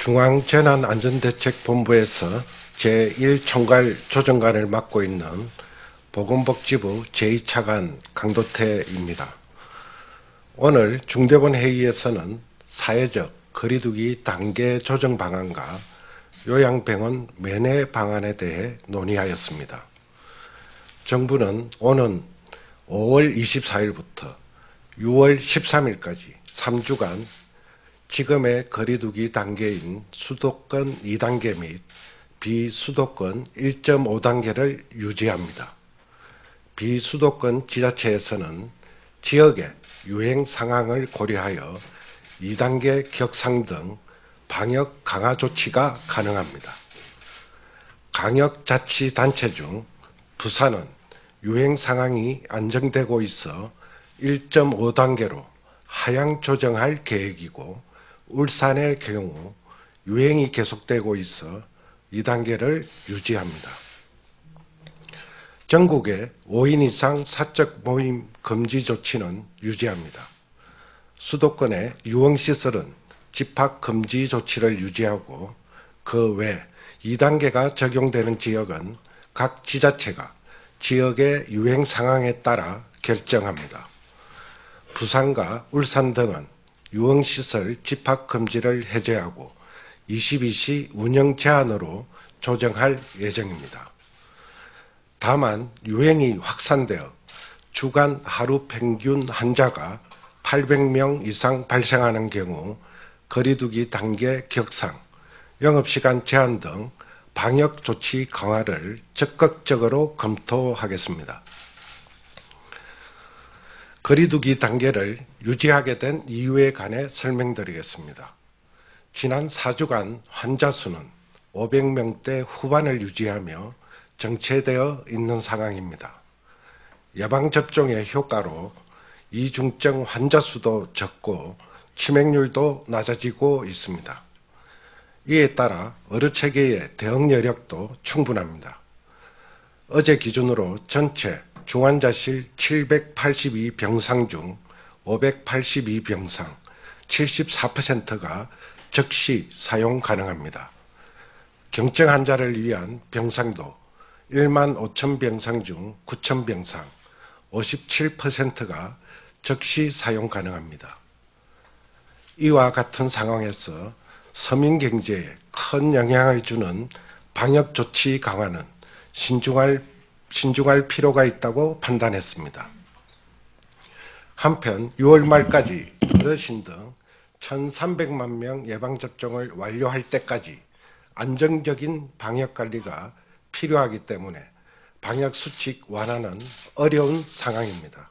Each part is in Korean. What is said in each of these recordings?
중앙재난안전대책본부에서 제1총괄 조정관을 맡고 있는 보건복지부 제2차관 강도태입니다. 오늘 중대본 회의에서는 사회적 거리두기 단계 조정 방안과 요양병원 면회 방안에 대해 논의하였습니다. 정부는 오는 5월 24일부터 6월 13일까지 3주간 지금의 거리두기 단계인 수도권 2단계 및 비수도권 1.5단계를 유지합니다. 비수도권 지자체에서는 지역의 유행 상황을 고려하여 2단계 격상 등 방역 강화 조치가 가능합니다. 강역자치단체 중 부산은 유행 상황이 안정되고 있어 1.5단계로 하향 조정할 계획이고, 울산의 경우 유행이 계속되고 있어 2단계를 유지합니다. 전국의 5인 이상 사적 모임 금지 조치는 유지합니다. 수도권의 유흥시설은 집합 금지 조치를 유지하고, 그 외 2단계가 적용되는 지역은 각 지자체가 지역의 유행 상황에 따라 결정합니다. 부산과 울산 등은 유흥시설 집합금지를 해제하고 22시 운영 제한으로 조정할 예정입니다. 다만 유행이 확산되어 주간 하루 평균 환자가 800명 이상 발생하는 경우 거리두기 단계 격상, 영업시간 제한 등 방역 조치 강화를 적극적으로 검토하겠습니다. 거리두기 단계를 유지하게 된 이유에 관해 설명드리겠습니다. 지난 4주간 환자 수는 500명대 후반을 유지하며 정체되어 있는 상황입니다. 예방접종의 효과로 이중증 환자 수도 적고 치명률도 낮아지고 있습니다. 이에 따라 의료체계의 대응 여력도 충분합니다. 어제 기준으로 전체 중환자실 782병상 중 582병상 74%가 즉시 사용 가능합니다. 경증 환자를 위한 병상도 15,000병상 중 9,000병상 57%가 즉시 사용 가능합니다. 이와 같은 상황에서 서민 경제에 큰 영향을 주는 방역 조치 강화는 신중할 필요가 있다고 판단했습니다. 한편 6월 말까지 어르신 등 1,300만 명 예방접종을 완료할 때까지 안정적인 방역관리가 필요하기 때문에 방역수칙 완화는 어려운 상황입니다.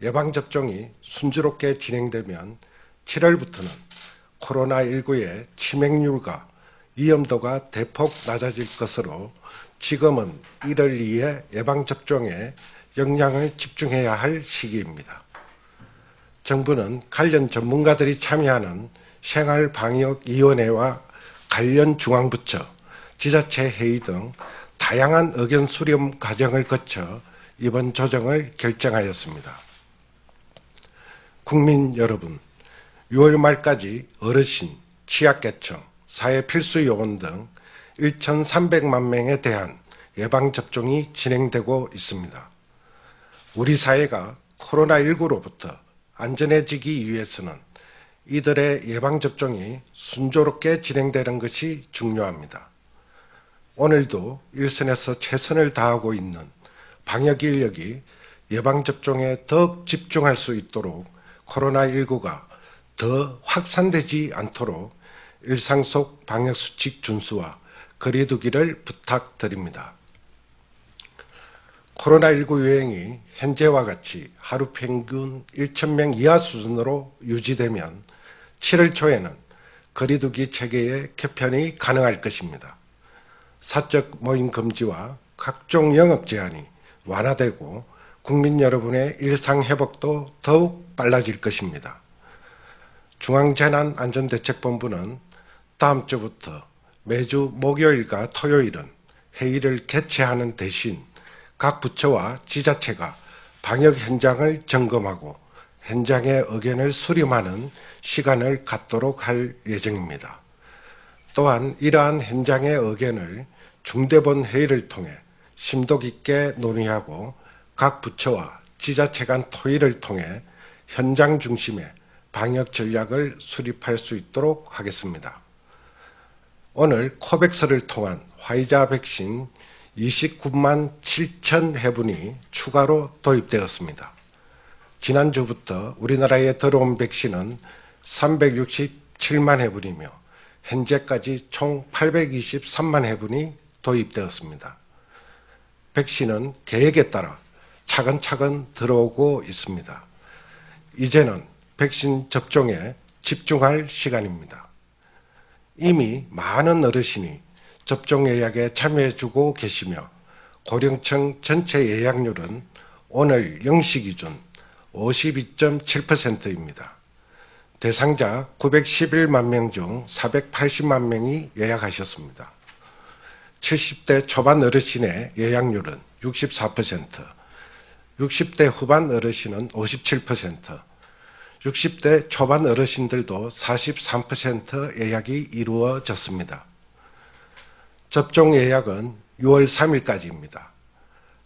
예방접종이 순조롭게 진행되면 7월부터는 코로나19의 치명률과 위험도가 대폭 낮아질 것으로 지금은 이를 위해 예방접종에 역량을 집중해야 할 시기입니다. 정부는 관련 전문가들이 참여하는 생활방역위원회와 관련 중앙부처, 지자체 회의 등 다양한 의견 수렴 과정을 거쳐 이번 조정을 결정하였습니다. 국민 여러분, 6월 말까지 어르신, 취약계층, 사회필수요원 등 1,300만 명에 대한 예방접종이 진행되고 있습니다. 우리 사회가 코로나19로부터 안전해지기 위해서는 이들의 예방접종이 순조롭게 진행되는 것이 중요합니다. 오늘도 일선에서 최선을 다하고 있는 방역인력이 예방접종에 더욱 집중할 수 있도록 코로나19가 더 확산되지 않도록 일상 속 방역수칙 준수와 거리두기를 부탁드립니다. 코로나19 유행이 현재와 같이 하루 평균 1,000명 이하 수준으로 유지되면 7월 초에는 거리두기 체계의 개편이 가능할 것입니다. 사적 모임 금지와 각종 영업 제한이 완화되고 국민 여러분의 일상 회복도 더욱 빨라질 것입니다. 중앙재난안전대책본부는 다음 주부터 매주 목요일과 토요일은 회의를 개최하는 대신 각 부처와 지자체가 방역 현장을 점검하고 현장의 의견을 수렴하는 시간을 갖도록 할 예정입니다. 또한 이러한 현장의 의견을 중대본 회의를 통해 심도 깊게 논의하고 각 부처와 지자체 간 토의를 통해 현장 중심의 방역 전략을 수립할 수 있도록 하겠습니다. 오늘 코백스를 통한 화이자 백신 29만 7천 회분이 추가로 도입되었습니다. 지난주부터 우리나라에 들어온 백신은 367만 회분이며 현재까지 총 823만 회분이 도입되었습니다. 백신은 계획에 따라 차근차근 들어오고 있습니다. 이제는 백신 접종에 집중할 시간입니다. 이미 많은 어르신이 접종 예약에 참여해주고 계시며 고령층 전체 예약률은 오늘 0시 기준 52.7%입니다. 대상자 911만 명 중 480만 명이 예약하셨습니다. 70대 초반 어르신의 예약률은 64%, 60대 후반 어르신은 57%, 60대 초반 어르신들도 43% 예약이 이루어졌습니다. 접종 예약은 6월 3일까지입니다.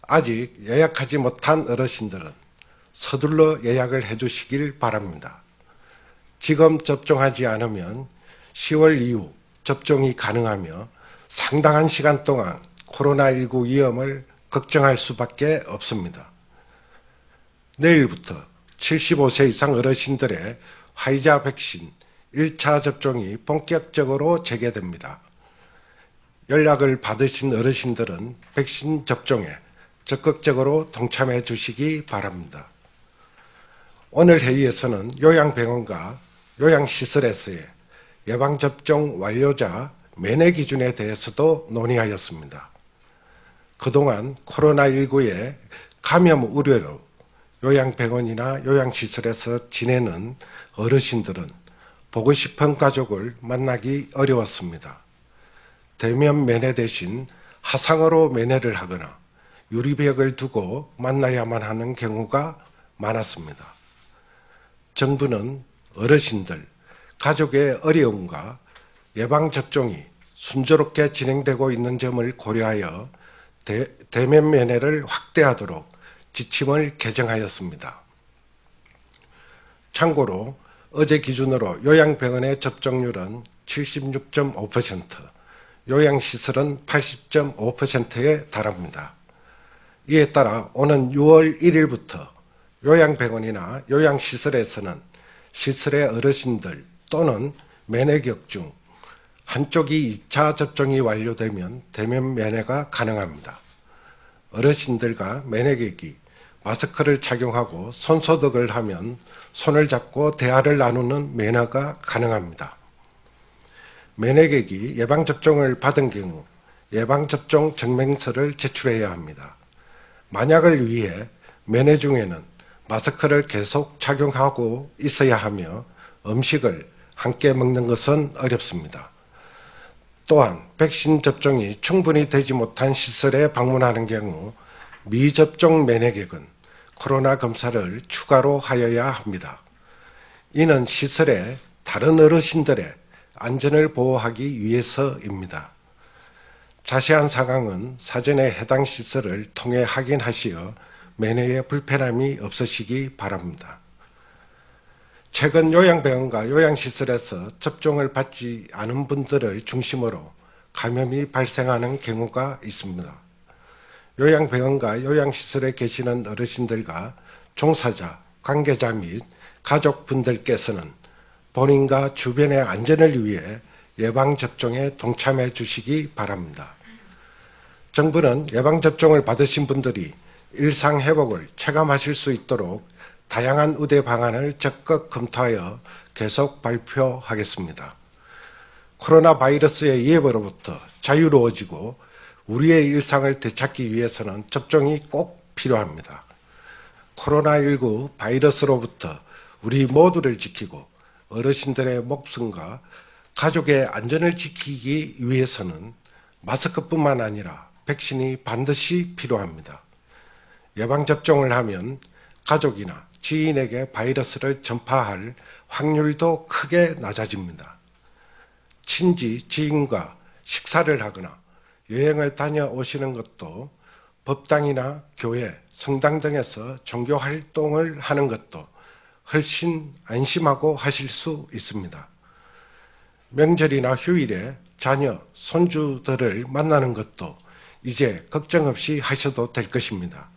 아직 예약하지 못한 어르신들은 서둘러 예약을 해주시길 바랍니다. 지금 접종하지 않으면 10월 이후 접종이 가능하며 상당한 시간 동안 코로나19 위험을 걱정할 수밖에 없습니다. 내일부터 75세 이상 어르신들의 화이자 백신 1차 접종이 본격적으로 재개됩니다. 연락을 받으신 어르신들은 백신 접종에 적극적으로 동참해 주시기 바랍니다. 오늘 회의에서는 요양병원과 요양시설에서의 예방접종 완료자 면회 기준에 대해서도 논의하였습니다. 그동안 코로나19의 감염 우려로 요양병원이나 요양시설에서 지내는 어르신들은 보고 싶은 가족을 만나기 어려웠습니다. 대면 면회 대신 화상으로 면회를 하거나 유리벽을 두고 만나야만 하는 경우가 많았습니다. 정부는 어르신들, 가족의 어려움과 예방접종이 순조롭게 진행되고 있는 점을 고려하여 대면 면회를 확대하도록 지침을 개정하였습니다. 참고로 어제 기준으로 요양병원의 접종률은 76.5%, 요양시설은 80.5%에 달합니다. 이에 따라 오는 6월 1일부터 요양병원이나 요양시설에서는 시설의 어르신들 또는 면회객 중 한쪽이 2차 접종이 완료되면 대면 면회가 가능합니다. 어르신들과 면회객이 마스크를 착용하고 손소독을 하면 손을 잡고 대화를 나누는 면회가 가능합니다. 면회객이 예방접종을 받은 경우 예방접종 증명서를 제출해야 합니다. 만약을 위해 면회 중에는 마스크를 계속 착용하고 있어야 하며 음식을 함께 먹는 것은 어렵습니다. 또한 백신 접종이 충분히 되지 못한 시설에 방문하는 경우 미접종 면회객은 코로나 검사를 추가로 하여야 합니다. 이는 시설의 다른 어르신들의 안전을 보호하기 위해서입니다. 자세한 사항은 사전에 해당 시설을 통해 확인하시어 면회에 불편함이 없으시기 바랍니다. 최근 요양병원과 요양시설에서 접종을 받지 않은 분들을 중심으로 감염이 발생하는 경우가 있습니다. 요양병원과 요양시설에 계시는 어르신들과 종사자, 관계자 및 가족분들께서는 본인과 주변의 안전을 위해 예방접종에 동참해 주시기 바랍니다. 정부는 예방접종을 받으신 분들이 일상회복을 체감하실 수 있도록 다양한 의대 방안을 적극 검토하여 계속 발표하겠습니다. 코로나 바이러스의 위협으로부터 자유로워지고 우리의 일상을 되찾기 위해서는 접종이 꼭 필요합니다. 코로나19 바이러스로부터 우리 모두를 지키고 어르신들의 목숨과 가족의 안전을 지키기 위해서는 마스크뿐만 아니라 백신이 반드시 필요합니다. 예방접종을 하면 가족이나 지인에게 바이러스를 전파할 확률도 크게 낮아집니다. 신지 지인과 식사를 하거나 여행을 다녀오시는 것도 법당이나 교회, 성당 등에서 종교 활동을 하는 것도 훨씬 안심하고 하실 수 있습니다. 명절이나 휴일에 자녀, 손주들을 만나는 것도 이제 걱정 없이 하셔도 될 것입니다.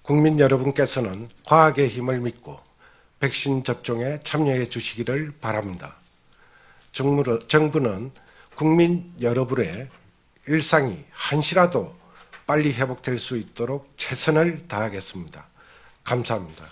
국민 여러분께서는 과학의 힘을 믿고 백신 접종에 참여해 주시기를 바랍니다. 정부는 국민 여러분의 일상이 한시라도 빨리 회복될 수 있도록 최선을 다하겠습니다. 감사합니다.